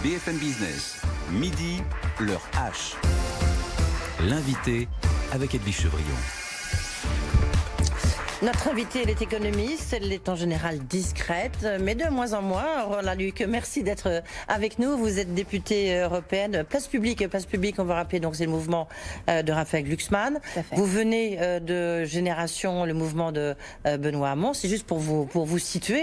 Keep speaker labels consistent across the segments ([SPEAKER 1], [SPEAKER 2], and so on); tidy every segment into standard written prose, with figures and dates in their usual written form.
[SPEAKER 1] BFM Business, midi, l'heure H. L'invité avec Edwige Chevrillon.
[SPEAKER 2] Notre invitée, elle est économiste, elle est en général discrète, mais de moins en moins. Roland Luc, merci d'être avec nous. Vous êtes députée européenne, Place Publique, on va rappeler, donc c'est le mouvement de Raphaël Glucksmann. Vous venez de Génération, le mouvement de Benoît Hamon. C'est juste pour vous situer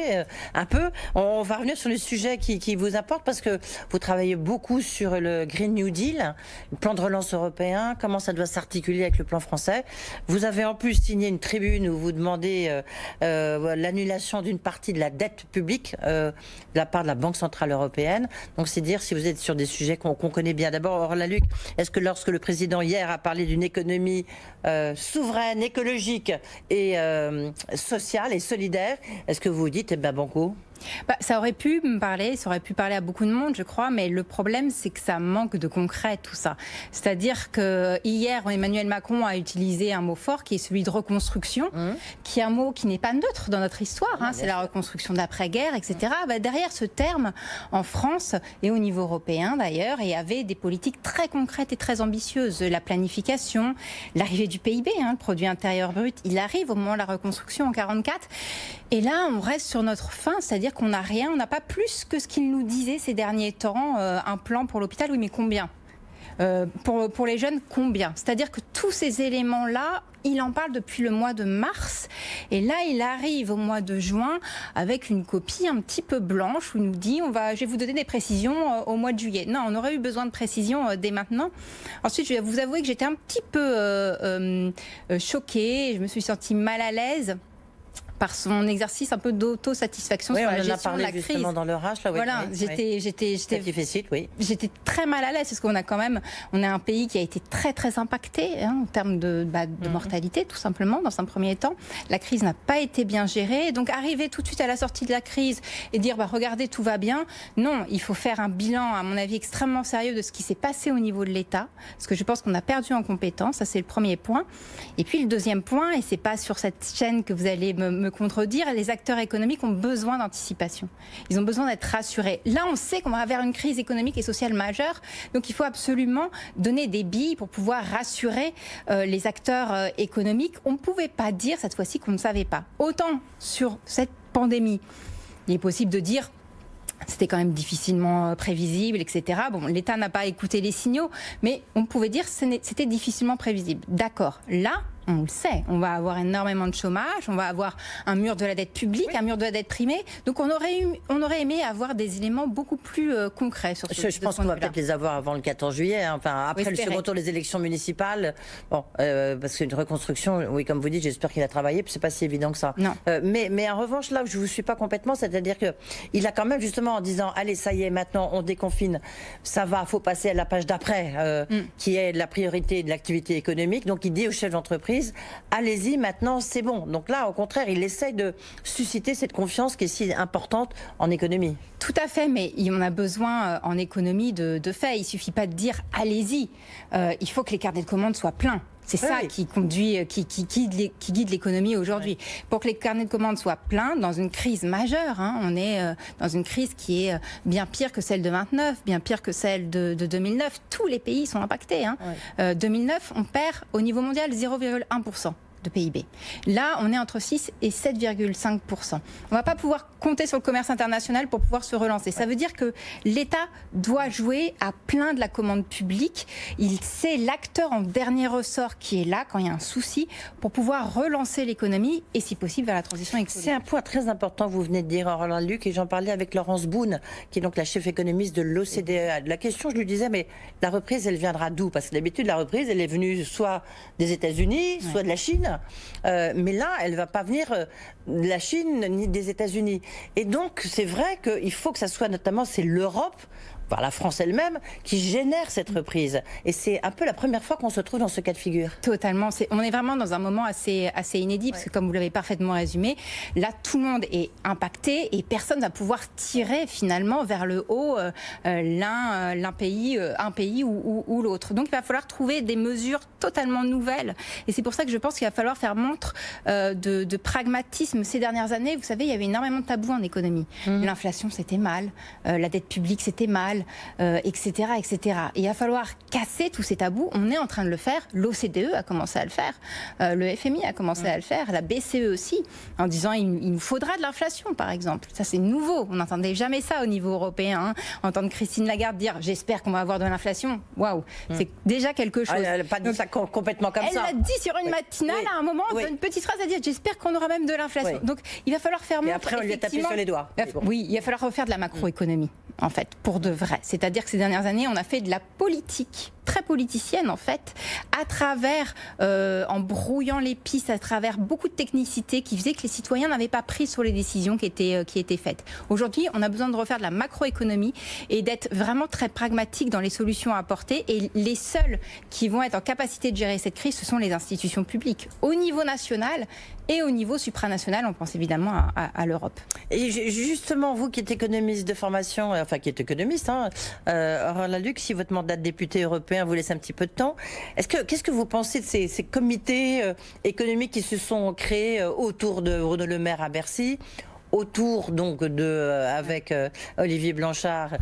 [SPEAKER 2] un peu. On va revenir sur le sujet qui vous importe parce que vous travaillez beaucoup sur le Green New Deal, le plan de relance européen, comment ça doit s'articuler avec le plan français. Vous avez en plus signé une tribune où vous demandez l'annulation d'une partie de la dette publique de la part de la Banque Centrale Européenne. Donc c'est dire si vous êtes sur des sujets qu'on connaît bien. D'abord, Roland Luc, est-ce que lorsque le président hier a parlé d'une économie souveraine, écologique et sociale et solidaire, est-ce que vous vous dites, banco ?
[SPEAKER 3] Ça aurait pu me parler, ça aurait pu parler à beaucoup de monde, je crois, mais le problème, c'est que ça manque de concret, tout ça. C'est-à-dire que hier, Emmanuel Macron a utilisé un mot fort qui est celui de reconstruction, qui est un mot qui n'est pas neutre dans notre histoire, c'est la reconstruction d'après-guerre, etc. Derrière ce terme, en France et au niveau européen d'ailleurs, il y avait des politiques très concrètes et très ambitieuses. La planification, l'arrivée du PIB, le produit intérieur brut, il arrive au moment de la reconstruction en 1944. Et là, on reste sur notre faim, c'est-à-dire qu'on n'a rien, on n'a pas plus que ce qu'il nous disait ces derniers temps, un plan pour l'hôpital, oui mais combien pour les jeunes, combien? C'est-à-dire que tous ces éléments-là, il en parle depuis le mois de mars, et là il arrive au mois de juin avec une copie un petit peu blanche où il nous dit je vais vous donner des précisions au mois de juillet. Non, on aurait eu besoin de précisions dès maintenant. Ensuite, je vais vous avouer que j'étais un petit peu choquée, je me suis sentie mal à l'aise par son exercice un peu d'autosatisfaction sur la gestion de la crise.
[SPEAKER 2] Justement dans le RH, là,
[SPEAKER 3] voilà, j'étais très mal à l'aise parce qu'on a quand même, on est un pays qui a été très très impacté en termes de mortalité, tout simplement dans un premier temps. La crise n'a pas été bien gérée, donc arriver tout de suite à la sortie de la crise et dire regardez, tout va bien. Non, il faut faire un bilan, à mon avis, extrêmement sérieux de ce qui s'est passé au niveau de l'État, parce que je pense qu'on a perdu en compétences. Ça, c'est le premier point. Et puis le deuxième point, et c'est pas sur cette chaîne que vous allez me contredire, les acteurs économiques ont besoin d'anticipation. Ils ont besoin d'être rassurés. Là, on sait qu'on va vers une crise économique et sociale majeure, donc il faut absolument donner des billes pour pouvoir rassurer les acteurs économiques. On ne pouvait pas dire cette fois-ci qu'on ne savait pas. Autant sur cette pandémie, il est possible de dire c'était quand même difficilement prévisible, etc. Bon, l'État n'a pas écouté les signaux, mais on pouvait dire que c'était difficilement prévisible. D'accord. Là, on le sait, on va avoir énormément de chômage, on va avoir un mur de la dette publique, un mur de la dette primée. Donc on aurait aimé avoir des éléments beaucoup plus concrets sur ce
[SPEAKER 2] Je pense qu'on va peut-être les avoir avant le 14 juillet, après le second tour des élections municipales. Bon, parce qu'une reconstruction, oui, comme vous dites, j'espère qu'il a travaillé, puis c'est pas si évident que ça.
[SPEAKER 3] Non.
[SPEAKER 2] Mais en revanche, là où je vous suis pas complètement, c'est-à-dire qu'il a quand même justement en disant, allez, ça y est, maintenant on déconfine, ça va, faut passer à la page d'après, qui est la priorité de l'activité économique. Donc il dit aux chefs d'entreprise, allez-y, maintenant c'est bon. Donc là, au contraire, il essaye de susciter cette confiance qui est si importante en économie.
[SPEAKER 3] Tout à fait, mais on a besoin en économie de faits. Il ne suffit pas de dire allez-y. Il faut que les carnets de commandes soient pleins. C'est ça qui guide l'économie aujourd'hui. Pour que les carnets de commandes soient pleins, dans une crise majeure, on est dans une crise qui est bien pire que celle de 29, bien pire que celle de 2009. Tous les pays sont impactés. 2009, on perd au niveau mondial 0,1% de PIB. Là, on est entre 6 et 7,5%. On ne va pas pouvoir compter sur le commerce international pour pouvoir se relancer. Ça veut dire que l'État doit jouer à plein de la commande publique. C'est l'acteur en dernier ressort qui est là quand il y a un souci pour pouvoir relancer l'économie et si possible vers la transition écologique.
[SPEAKER 2] C'est un point très important, vous venez de dire, Roland Luc, et j'en parlais avec Laurence Boone, qui est donc la chef économiste de l'OCDE. La question, je lui disais, mais la reprise, elle viendra d'où? Parce que d'habitude, la reprise, elle est venue soit des États-Unis, soit de la Chine. Mais là, elle ne va pas venir de la Chine ni des États-Unis. Et donc, c'est vrai qu'il faut que ça soit notamment, c'est l'Europe, par la France elle-même, qui génère cette reprise. Et c'est un peu la première fois qu'on se trouve dans ce cas de figure.
[SPEAKER 3] Totalement. On est vraiment dans un moment assez inédit, parce que comme vous l'avez parfaitement résumé, là, tout le monde est impacté et personne ne va pouvoir tirer finalement vers le haut un pays ou l'autre. Donc, il va falloir trouver des mesures totalement nouvelles. Et c'est pour ça que je pense qu'il va falloir faire montre de pragmatisme. Ces dernières années, vous savez, il y avait énormément de tabous en économie. L'inflation, c'était mal. La dette publique, c'était mal. sociale, etc., etc. Et il va falloir casser tous ces tabous. On est en train de le faire. L'OCDE a commencé à le faire. Le FMI a commencé à le faire. La BCE aussi, en disant il nous faudra de l'inflation, par exemple. Ça, c'est nouveau. On n'entendait jamais ça au niveau européen. Hein. Entendre Christine Lagarde dire j'espère qu'on va avoir de l'inflation. Waouh, c'est déjà quelque chose.
[SPEAKER 2] Elle n'a pas dit ça complètement comme ça.
[SPEAKER 3] Elle l'a dit sur une matinale à un moment, une petite phrase à dire j'espère qu'on aura même de l'inflation. Donc il va falloir faire montre.
[SPEAKER 2] Et après, on lui a tapé sur les doigts.
[SPEAKER 3] Oui, il va falloir refaire de la macroéconomie, en fait, pour de vrai. C'est-à-dire que ces dernières années, on a fait de la politique très politicienne, en fait, à travers, en brouillant les pistes, à travers beaucoup de technicité qui faisait que les citoyens n'avaient pas pris sur les décisions qui étaient faites. Aujourd'hui, on a besoin de refaire de la macroéconomie et d'être vraiment très pragmatique dans les solutions à apporter. Et les seuls qui vont être en capacité de gérer cette crise, ce sont les institutions publiques, au niveau national et au niveau supranational. On pense évidemment à l'Europe.
[SPEAKER 2] Et justement, vous qui êtes économiste de formation, enfin qui êtes économiste, Aurore Lalucq, si votre mandat de député européen vous laisse un petit peu de temps, qu'est-ce que vous pensez de ces comités économiques qui se sont créés autour de Bruno Le Maire à Bercy, autour donc avec Olivier Blanchard,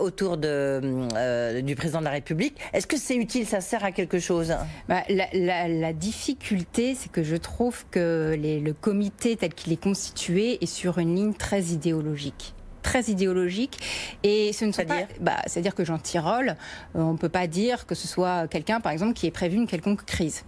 [SPEAKER 2] autour du président de la République? Est-ce que c'est utile, ça sert à quelque chose?
[SPEAKER 3] La difficulté, c'est que je trouve que le comité tel qu'il est constitué est sur une ligne très idéologique. Et ce ne sont pas, c'est-à-dire que Jean Tirole, on ne peut pas dire que ce soit quelqu'un, par exemple, qui ait prévu une quelconque crise.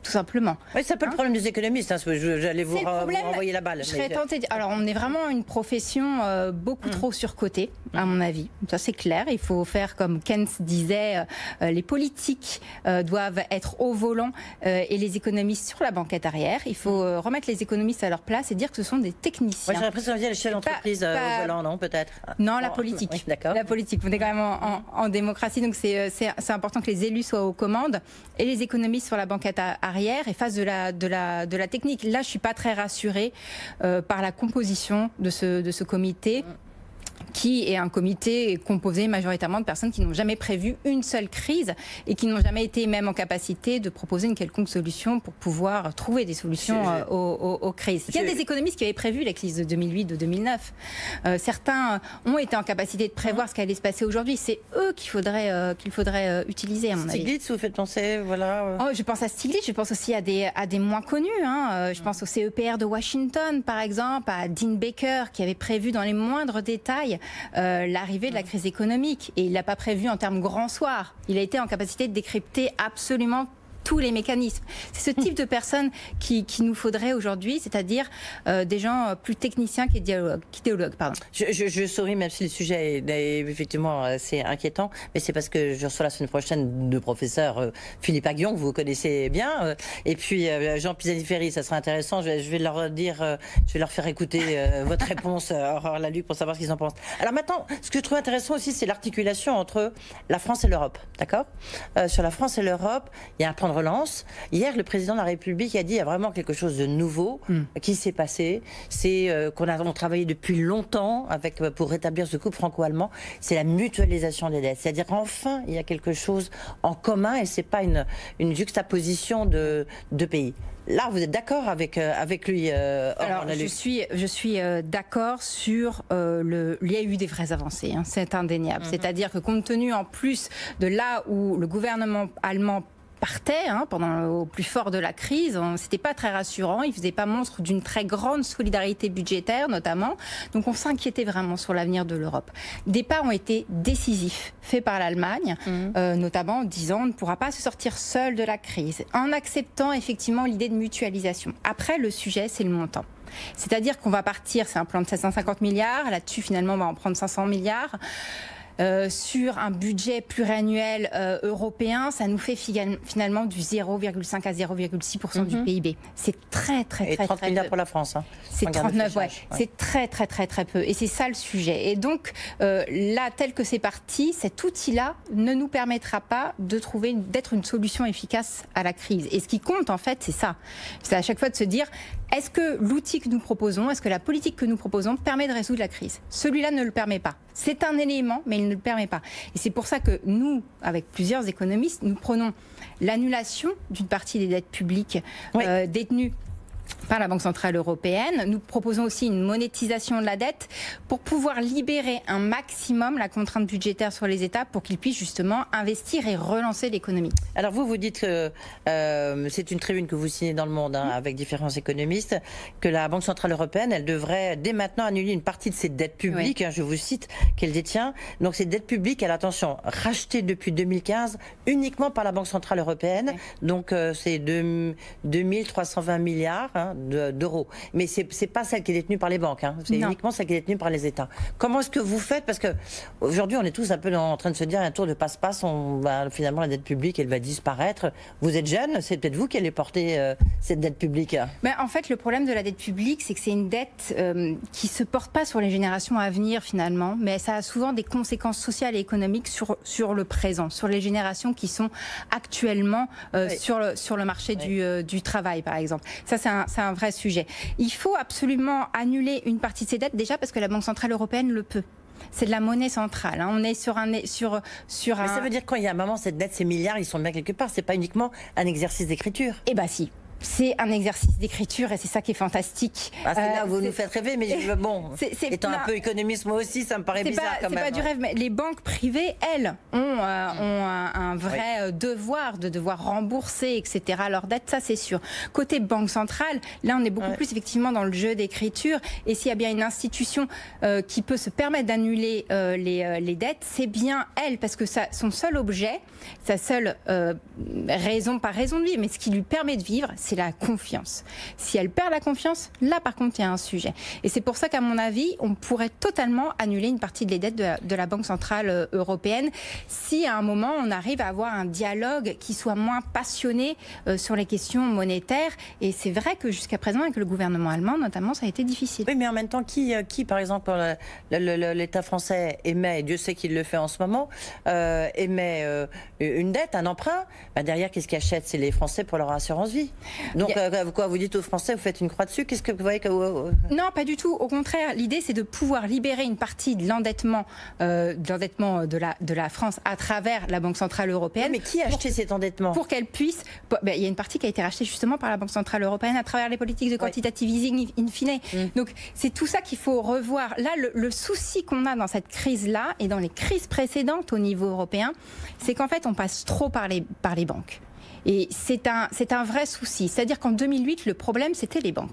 [SPEAKER 3] Tout simplement.
[SPEAKER 2] Oui, c'est un peu le problème des économistes. J'allais vous renvoyer la balle.
[SPEAKER 3] Je serais tentée de... Alors, on est vraiment une profession beaucoup trop surcotée, à mon avis. Ça, c'est clair. Il faut faire comme Keynes disait, les politiques doivent être au volant et les économistes sur la banquette arrière. Il faut remettre les économistes à leur place et dire que ce sont des techniciens.
[SPEAKER 2] J'ai l'impression qu'il y a l'échelle d'entreprise au volant, non, peut-être?
[SPEAKER 3] Non, la politique.
[SPEAKER 2] Oui, d'accord.
[SPEAKER 3] La politique. On est quand même en démocratie, donc c'est important que les élus soient aux commandes et les économistes sur la banquette arrière et face de la technique. Là, je suis pas très rassurée par la composition de ce comité, qui est un comité composé majoritairement de personnes qui n'ont jamais prévu une seule crise et qui n'ont jamais été même en capacité de proposer une quelconque solution pour pouvoir trouver des solutions aux crises. Il y a des économistes qui avaient prévu la crise de 2008, de 2009. Certains ont été en capacité de prévoir ce qui allait se passer aujourd'hui. C'est eux qu'il faudrait utiliser, à mon avis.
[SPEAKER 2] Stiglitz, vous faites penser, voilà.
[SPEAKER 3] Oh, je pense à Stiglitz, je pense aussi à des moins connus. Je pense au CEPR de Washington, par exemple, à Dean Baker, qui avait prévu dans les moindres détails l'arrivée de la crise économique. Et il l'a pas prévu en termes grand soir. Il a été en capacité de décrypter absolument tous les mécanismes. C'est ce type de personnes qui nous faudrait aujourd'hui, c'est-à-dire des gens plus techniciens qu'idéologues.
[SPEAKER 2] Je souris, même si le sujet est effectivement assez inquiétant, mais c'est parce que je reçois la semaine prochaine le professeur Philippe Aghion, que vous connaissez bien, et puis Jean Pisani-Ferry. Ça sera intéressant. Je vais leur dire, je vais leur faire écouter votre réponse, Aurore Lalucq, pour savoir ce qu'ils en pensent. Alors maintenant, ce que je trouve intéressant aussi, c'est l'articulation entre la France et l'Europe. D'accord ? Sur la France et l'Europe, il y a un plan de relance. Hier, le président de la République a dit il y a vraiment quelque chose de nouveau qui s'est passé. C'est qu'on a travaillé depuis longtemps pour rétablir ce couple franco-allemand. C'est la mutualisation des dettes. C'est-à-dire qu'enfin, il y a quelque chose en commun et c'est pas une juxtaposition de pays. Là, vous êtes d'accord avec lui?
[SPEAKER 3] Alors, je suis d'accord sur il y a eu des vraies avancées, hein, c'est indéniable. C'est-à-dire que compte tenu en plus de là où le gouvernement allemand partait au plus fort de la crise, c'était pas très rassurant, il faisait pas montre d'une très grande solidarité budgétaire notamment, donc on s'inquiétait vraiment sur l'avenir de l'Europe. Des pas ont été décisifs faits par l'Allemagne, notamment en disant on ne pourra pas se sortir seul de la crise, en acceptant effectivement l'idée de mutualisation. Après, le sujet, c'est le montant. C'est-à-dire qu'on va partir, c'est un plan de 750 milliards, là-dessus finalement on va en prendre 500 milliards. Sur un budget pluriannuel européen, ça nous fait finalement du 0,5 à 0,6% du PIB. C'est très
[SPEAKER 2] Et 30 milliards pour la France. Hein.
[SPEAKER 3] C'est 39, ouais. C'est très peu. Et c'est ça le sujet. Et donc, là, tel que c'est parti, cet outil-là ne nous permettra pas d'être une solution efficace à la crise. Et ce qui compte, en fait, c'est ça. C'est à chaque fois de se dire, est-ce que l'outil que nous proposons, est-ce que la politique que nous proposons permet de résoudre la crise? Celui-là ne le permet pas. C'est un élément, mais il ne le permet pas. Et c'est pour ça que nous, avec plusieurs économistes, nous prenons l'annulation d'une partie des dettes publiques détenues par la Banque centrale européenne. Nous proposons aussi une monétisation de la dette pour pouvoir libérer un maximum la contrainte budgétaire sur les États pour qu'ils puissent justement investir et relancer l'économie.
[SPEAKER 2] Alors vous dites que c'est une tribune que vous signez dans Le Monde avec différents économistes, que la Banque centrale européenne, elle devrait dès maintenant annuler une partie de ses dettes publiques, je vous cite, qu'elle détient. Donc ces dettes publiques, attention, rachetées depuis 2015 uniquement par la Banque centrale européenne. Donc c'est 2320 milliards d'euros. Mais c'est pas celle qui est détenue par les banques, c'est uniquement celle qui est détenue par les États. Comment est-ce que vous faites? Parce qu'aujourd'hui, on est tous un peu en train de se dire un tour de passe-passe, finalement la dette publique, elle va disparaître. Vous êtes jeune, c'est peut-être vous qui allez porter cette dette publique.
[SPEAKER 3] Mais en fait, le problème de la dette publique, c'est que c'est une dette qui ne se porte pas sur les générations à venir finalement, mais ça a souvent des conséquences sociales et économiques sur le présent, sur les générations qui sont actuellement sur le marché du travail, par exemple. Ça, c'est un vrai sujet. Il faut absolument annuler une partie de ces dettes, déjà parce que la Banque centrale européenne le peut. C'est de la monnaie centrale. On est sur
[SPEAKER 2] Mais ça veut dire quand il y a un moment, cette dette, ces milliards, ils sont bien quelque part. C'est pas uniquement un exercice d'écriture.
[SPEAKER 3] Eh bien si. C'est un exercice d'écriture et c'est ça qui est fantastique.
[SPEAKER 2] C'est là où vous nous faites rêver, mais bon, étant un peu économiste moi aussi, ça me paraît bizarre quand même.
[SPEAKER 3] C'est pas du rêve, mais les banques privées, elles, ont un vrai devoir de devoir rembourser, etc. leurs dettes, ça c'est sûr. Côté banque centrale, là on est beaucoup plus effectivement dans le jeu d'écriture, et s'il y a bien une institution qui peut se permettre d'annuler les dettes, c'est bien elle, parce que son seul objet, sa seule raison, pas raison de vivre, mais ce qui lui permet de vivre, c'est la confiance. Si elle perd la confiance, là par contre il y a un sujet. Et c'est pour ça qu'à mon avis, on pourrait totalement annuler une partie des dettes de la Banque centrale européenne si à un moment on arrive à avoir un dialogue qui soit moins passionné sur les questions monétaires. Et c'est vrai que jusqu'à présent, avec le gouvernement allemand notamment, ça a été difficile.
[SPEAKER 2] Oui, mais en même temps, qui par exemple, l'État français émet, et Dieu sait qu'il le fait en ce moment, émet une dette, un emprunt, derrière, qu'est-ce qu'ils achètent? C'est les Français pour leur assurance vie. Donc, quoi, vous dites aux Français, vous faites une croix dessus? Qu'est-ce que vous voyez que...
[SPEAKER 3] Non, pas du tout. Au contraire, l'idée, c'est de pouvoir libérer une partie de l'endettement de la France à travers la Banque centrale européenne.
[SPEAKER 2] Oui, mais qui a acheté cet endettement?
[SPEAKER 3] Pour qu'elle puisse... il y a une partie qui a été rachetée justement par la Banque centrale européenne à travers les politiques de quantitative easing in fine. Donc, c'est tout ça qu'il faut revoir. Là, le souci qu'on a dans cette crise-là et dans les crises précédentes au niveau européen, c'est qu'en fait, on passe trop par les banques. Et c'est un vrai souci. C'est-à-dire qu'en 2008, le problème, c'était les banques.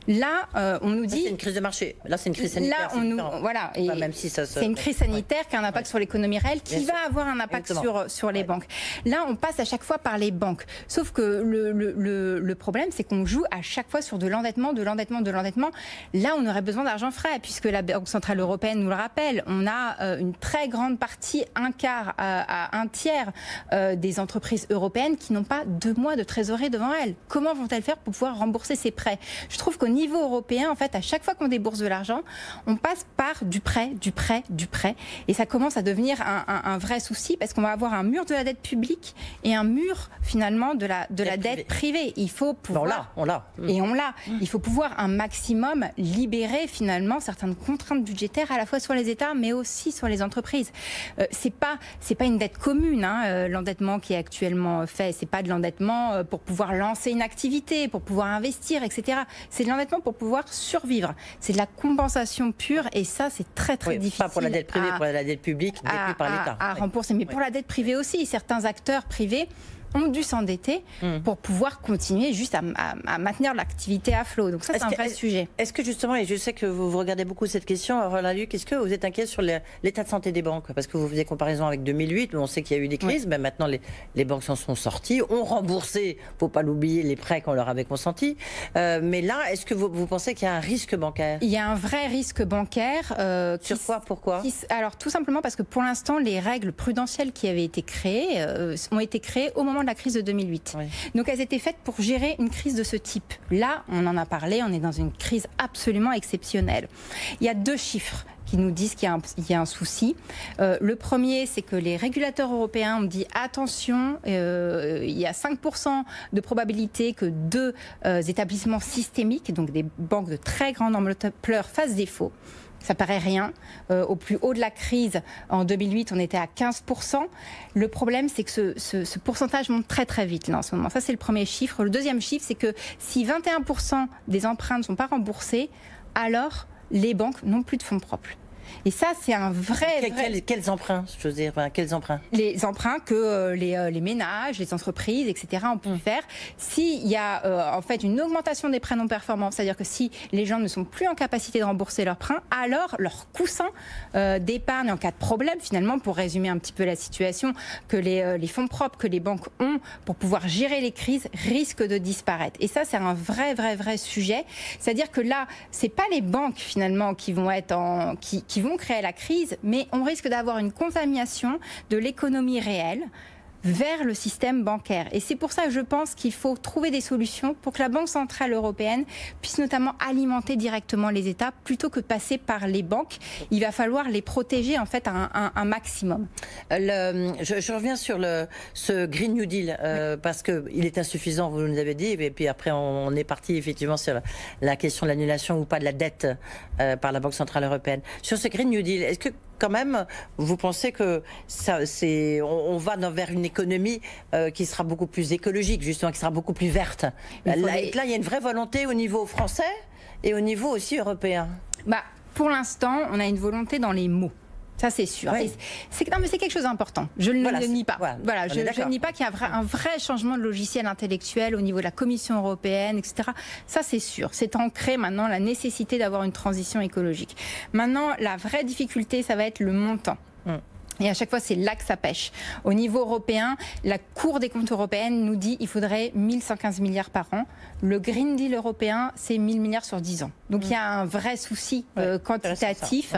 [SPEAKER 3] Là, on nous dit...
[SPEAKER 2] C'est une crise de marché. Là, c'est une crise sanitaire.
[SPEAKER 3] Là, voilà.
[SPEAKER 2] Même si
[SPEAKER 3] c'est une crise sanitaire qui a un impact sur l'économie réelle, qui va avoir un impact sur les banques. Là, on passe à chaque fois par les banques. Sauf que le problème, c'est qu'on joue à chaque fois sur de l'endettement. Là, on aurait besoin d'argent frais, puisque la Banque centrale européenne nous le rappelle. On a une très grande partie, un quart à un tiers des entreprises européennes qui n'ont pas 2 mois de trésorerie devant elles. Comment vont-elles faire pour pouvoir rembourser ces prêts? Je trouve qu'au niveau européen, en fait, à chaque fois qu'on débourse de l'argent, on passe par du prêt. Et ça commence à devenir un vrai souci, parce qu'on va avoir un mur de la dette publique et un mur, finalement, de la dette privée. Il faut pouvoir...
[SPEAKER 2] On l'a.
[SPEAKER 3] Et on l'a. Il faut pouvoir un maximum libérer, finalement, certaines contraintes budgétaires, à la fois sur les États, mais aussi sur les entreprises. C'est pas une dette commune, l'endettement qui est actuellement fait. C'est pas de l'endettement pour pouvoir lancer une activité, pour pouvoir investir, etc. C'est de l'endettement pour pouvoir survivre. C'est de la compensation pure, et ça, c'est très difficile.
[SPEAKER 2] Pas pour la dette privée, pour la dette publique détenue par l'État.
[SPEAKER 3] À rembourser, mais pour la dette privée aussi. Certains acteurs privés ont dû s'endetter pour pouvoir continuer juste à maintenir l'activité à flot. Donc ça, c'est un vrai sujet.
[SPEAKER 2] Est-ce que justement, et je sais que vous regardez beaucoup cette question, Roland Luc, est-ce que vous êtes inquiet sur l'état de santé des banques? Parce que vous faisiez comparaison avec 2008, où on sait qu'il y a eu des crises, mais maintenant les banques s'en sont sorties, ont remboursé, il ne faut pas l'oublier, les prêts qu'on leur avait consentis. Mais là, est-ce que vous pensez qu'il y a un risque bancaire? Il
[SPEAKER 3] y a un vrai risque bancaire.
[SPEAKER 2] Sur quoi? Pourquoi?
[SPEAKER 3] Alors, tout simplement parce que pour l'instant, les règles prudentielles qui avaient été créées ont été créées au moment de la crise de 2008. Donc elles étaient faites pour gérer une crise de ce type. Là, on en a parlé, on est dans une crise absolument exceptionnelle. Il y a 2 chiffres qui nous disent qu'il y a un souci. Le premier, c'est que les régulateurs européens ont dit attention, il y a 5% de probabilité que 2 établissements systémiques, donc des banques de très grande ampleur, fassent défaut. Ça paraît rien. Au plus haut de la crise, en 2008, on était à 15%. Le problème, c'est que ce pourcentage monte très très vite là, en ce moment. Ça, c'est le premier chiffre. Le deuxième chiffre, c'est que si 21% des emprunts ne sont pas remboursés, alors les banques n'ont plus de fonds propres. Et ça, c'est un vrai...
[SPEAKER 2] Quels emprunts, je veux dire, quels emprunts?
[SPEAKER 3] Les emprunts que les ménages, les entreprises, etc. ont pu faire. S'il y a en fait une augmentation des prêts non performants, c'est-à-dire que si les gens ne sont plus en capacité de rembourser leurs prêts, alors leur coussin d'épargne en cas de problème, finalement, pour résumer un petit peu la situation, que les fonds propres que les banques ont pour pouvoir gérer les crises risquent de disparaître. Et ça, c'est un vrai sujet. C'est-à-dire que là, c'est pas les banques finalement qui vont être qui vont créer la crise, mais on risque d'avoir une contamination de l'économie réelle vers le système bancaire. Et c'est pour ça que je pense qu'il faut trouver des solutions pour que la Banque Centrale Européenne puisse notamment alimenter directement les États plutôt que de passer par les banques. Il va falloir les protéger en fait à un maximum.
[SPEAKER 2] Je reviens sur ce Green New Deal parce qu'il est insuffisant, vous nous avez dit, et puis après on est parti effectivement sur la question de l'annulation ou pas de la dette par la Banque Centrale Européenne. Sur ce Green New Deal, est-ce que quand même, vous pensez que on va vers une économie qui sera beaucoup plus écologique, justement, qui sera beaucoup plus verte. Là, il y a une vraie volonté au niveau français et au niveau aussi européen.
[SPEAKER 3] Pour l'instant, on a une volonté dans les mots. Ça, c'est sûr.
[SPEAKER 2] Oui.
[SPEAKER 3] C'est quelque chose d'important. Je ne le nie pas. Voilà, je ne nie pas qu'il y a un vrai changement de logiciel intellectuel au niveau de la Commission européenne, etc. Ça, c'est sûr. C'est ancré maintenant la nécessité d'avoir une transition écologique. Maintenant, la vraie difficulté, ça va être le montant. Et à chaque fois, c'est là que ça pêche. Au niveau européen, la Cour des comptes européenne nous dit qu'il faudrait 1115 milliards par an. Le Green Deal européen, c'est 1000 milliards sur 10 ans. Donc il y a un vrai souci quantitatif.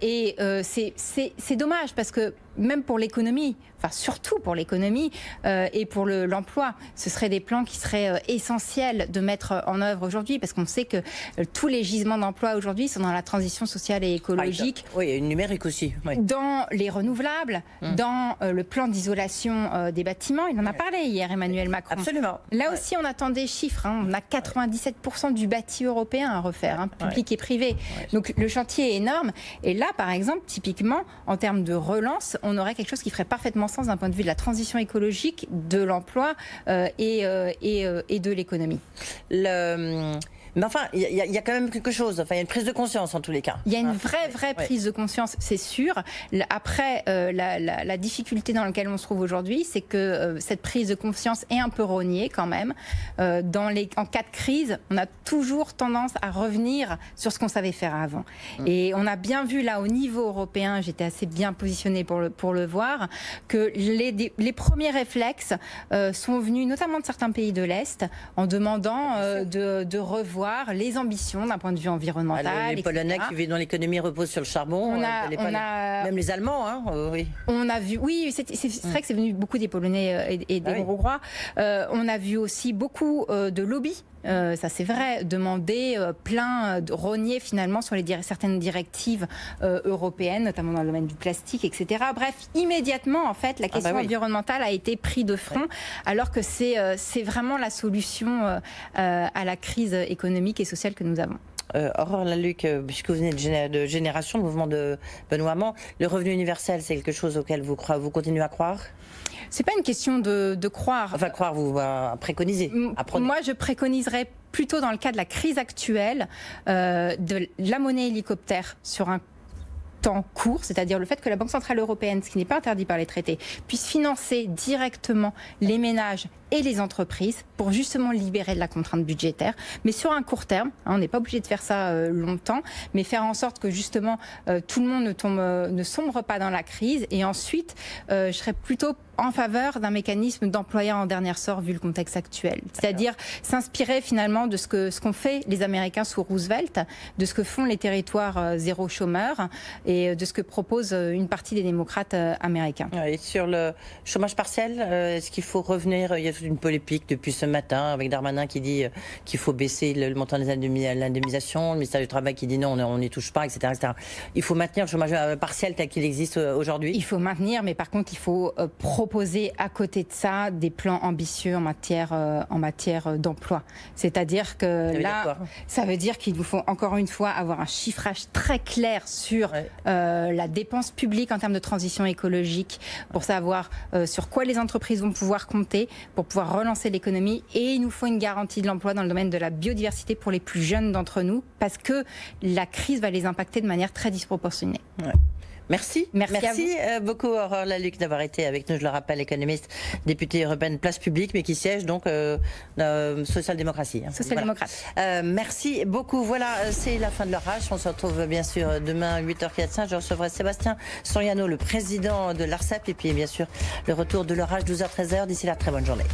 [SPEAKER 3] Et c'est dommage parce que même pour l'économie, enfin surtout pour l'économie et pour l'emploi, ce seraient des plans qui seraient essentiels de mettre en œuvre aujourd'hui parce qu'on sait que tous les gisements d'emploi aujourd'hui sont dans la transition sociale et écologique.
[SPEAKER 2] Oui, et numérique aussi. Oui.
[SPEAKER 3] Dans les renouvelables, dans le plan d'isolation des bâtiments. Il en a parlé hier, Emmanuel Macron.
[SPEAKER 2] Absolument.
[SPEAKER 3] Là aussi, on attend des chiffres. On a 97% du bâti européen à refaire, public et privé. Donc le chantier est énorme. Et là, par exemple, typiquement, en termes de relance, on aurait quelque chose qui ferait parfaitement sens d'un point de vue de la transition écologique, de l'emploi et de l'économie.
[SPEAKER 2] Mais enfin, il y a quand même quelque chose. Enfin, il y a une prise de conscience en tous les cas.
[SPEAKER 3] Il y a une vraie prise de conscience, c'est sûr. Après, la difficulté dans laquelle on se trouve aujourd'hui, c'est que cette prise de conscience est un peu rognée quand même. En cas de crise, on a toujours tendance à revenir sur ce qu'on savait faire avant. Et on a bien vu là au niveau européen, j'étais assez bien positionnée pour le voir, que les premiers réflexes sont venus notamment de certains pays de l'Est en demandant de revoir les ambitions d'un point de vue environnemental.
[SPEAKER 2] Les Polonais dont l'économie repose sur le charbon, même les Allemands. Oui.
[SPEAKER 3] On a vu, oui, c'est vrai que c'est venu beaucoup des Polonais et des Hongrois. On a vu aussi beaucoup de lobbies. Ça c'est vrai, demander rogner finalement sur certaines directives européennes, notamment dans le domaine du plastique, etc. Bref, immédiatement en fait, la question environnementale a été prise de front, alors que c'est vraiment la solution à la crise économique et sociale que nous avons.
[SPEAKER 2] Aurore Lalucq, puisque vous venez de Génération, le mouvement de Benoît Hamon, le revenu universel, c'est quelque chose auquel vous continuez à croire?
[SPEAKER 3] C'est pas une question de croire.
[SPEAKER 2] Enfin, croire, vous préconisez.
[SPEAKER 3] Moi, je préconiserais plutôt dans le cas de la crise actuelle de la monnaie hélicoptère sur un temps court, c'est-à-dire le fait que la Banque Centrale Européenne, ce qui n'est pas interdit par les traités, puisse financer directement les ménages et les entreprises pour justement libérer de la contrainte budgétaire, mais sur un court terme, on n'est pas obligé de faire ça longtemps, mais faire en sorte que justement tout le monde ne sombre pas dans la crise. Et ensuite, je serais plutôt en faveur d'un mécanisme d'employeur en dernier ressort vu le contexte actuel. C'est-à-dire s'inspirer finalement de ce qu'ont fait les Américains sous Roosevelt, de ce que font les territoires zéro chômeur et de ce que propose une partie des démocrates américains.
[SPEAKER 2] Et sur le chômage partiel, est-ce qu'il faut revenir, il y a toute une polémique depuis ce matin avec Darmanin qui dit qu'il faut baisser le montant des l'indemnisation, le ministère du Travail qui dit non, on n'y touche pas, etc., etc. Il faut maintenir le chômage partiel tel qu'il existe aujourd'hui.
[SPEAKER 3] Il faut maintenir, mais par contre, il faut proposer à côté de ça des plans ambitieux en matière d'emploi. C'est-à-dire que là, ça veut dire qu'il nous faut encore une fois avoir un chiffrage très clair sur la dépense publique en termes de transition écologique, pour savoir sur quoi les entreprises vont pouvoir compter pour pouvoir relancer l'économie. Et il nous faut une garantie de l'emploi dans le domaine de la biodiversité pour les plus jeunes d'entre nous, parce que la crise va les impacter de manière très disproportionnée.
[SPEAKER 2] Ouais. Merci. Merci beaucoup Aurore Lalucq d'avoir été avec nous, je le rappelle, économiste, députée européenne Place Publique, mais qui siège donc social-démocratie.
[SPEAKER 3] Social-démocrate.
[SPEAKER 2] Voilà. Merci beaucoup. Voilà, c'est la fin de l'orage. On se retrouve bien sûr demain à 8h45. Je recevrai Sébastien Soriano, le président de l'ARCEP, et puis bien sûr le retour de l'orage 12h-13h. D'ici là, très bonne journée.